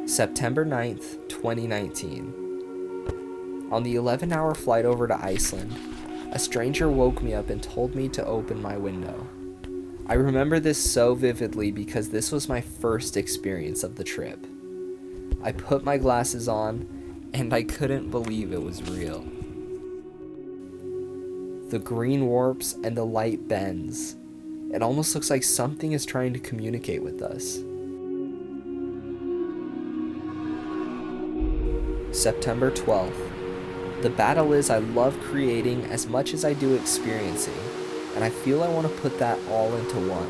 September 9th, 2019. On the 11-hour flight over to Iceland, a stranger woke me up and told me to open my window. I remember this so vividly because this was my first experience of the trip. I put my glasses on, and I couldn't believe it was real. The green warps and the light bends. It almost looks like something is trying to communicate with us. September 12th. The battle is I love creating as much as I do experiencing, and I feel I want to put that all into one.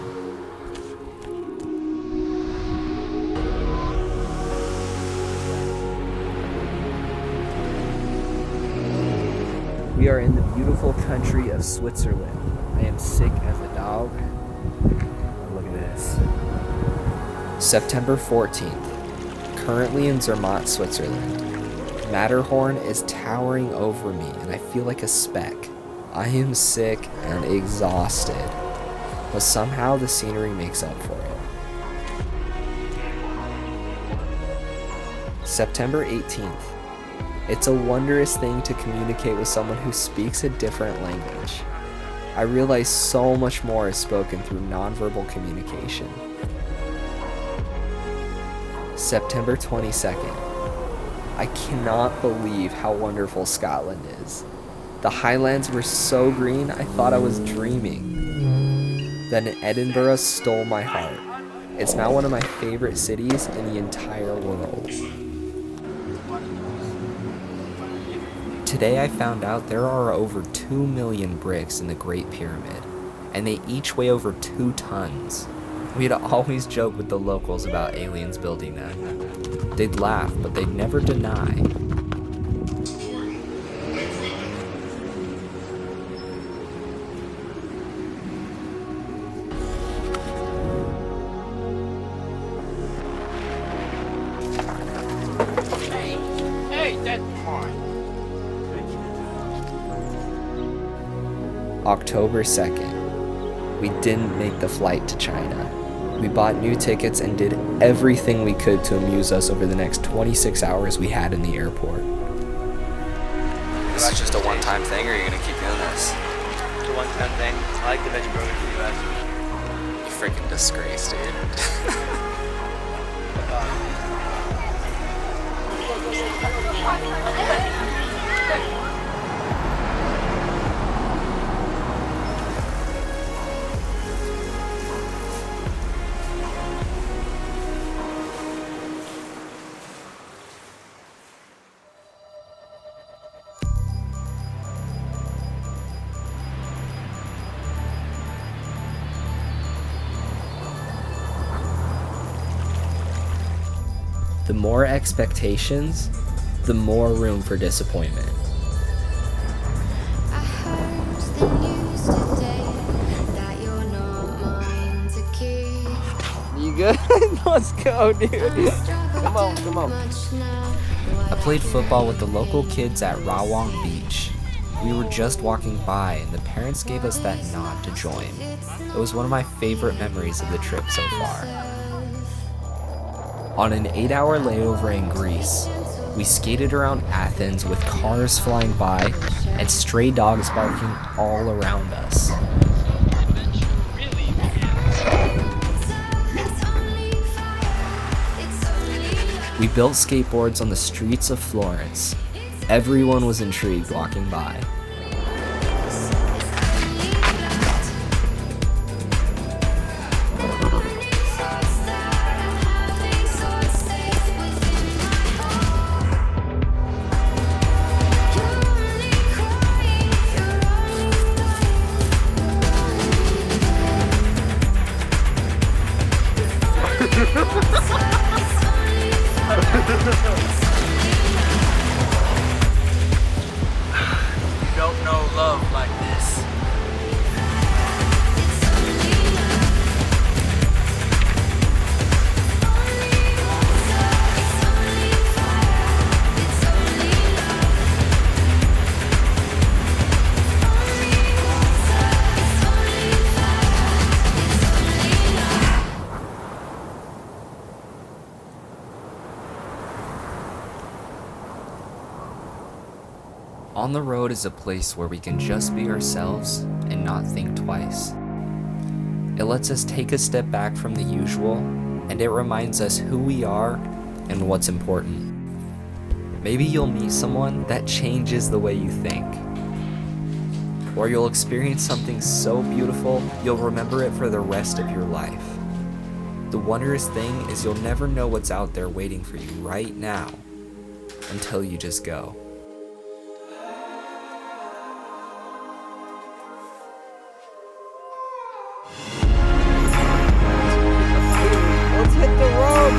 We are in the beautiful country of Switzerland. I am sick as a dog. Look at this. September 14th. Currently in Zermatt, Switzerland. Matterhorn is towering over me and I feel like a speck. I am sick and exhausted, but somehow the scenery makes up for it. September 18th. It's a wondrous thing to communicate with someone who speaks a different language. I realize so much more is spoken through nonverbal communication. September 22nd. I cannot believe how wonderful Scotland is. The Highlands were so green, I thought I was dreaming. Then Edinburgh stole my heart. It's now one of my favorite cities in the entire world. Today I found out there are over 2 million bricks in the Great Pyramid, and they each weigh over 2 tons. We'd always joke with the locals about aliens building them. They'd laugh, but they'd never deny. Hey, that's fine. October 2nd. We didn't make the flight to China. We bought new tickets and did everything we could to amuse us over the next 26 hours we had in the airport. This is just a one-time thing, or are you going to keep doing this? It's a one-time thing. I like the veggie burger in the US. You freaking disgrace, dude. The more expectations, the more room for disappointment. I heard the news today that you're not mine to keep. You good? Let's go, dude. Come on. I played football with the local kids at Rawang Beach. We were just walking by and the parents gave us that nod to join. It was one of my favorite memories of the trip so far. On an 8-hour layover in Greece, we skated around Athens with cars flying by and stray dogs barking all around us. We built skateboards on the streets of Florence. Everyone was intrigued walking by. On the Road is a place where we can just be ourselves and not think twice. It lets us take a step back from the usual, and it reminds us who we are and what's important. Maybe you'll meet someone that changes the way you think. Or you'll experience something so beautiful, you'll remember it for the rest of your life. The wondrous thing is you'll never know what's out there waiting for you right now until you just go. Let's hit the road.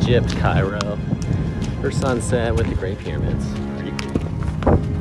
Egypt, Cairo, for sunset with the Great Pyramids. Pretty cool.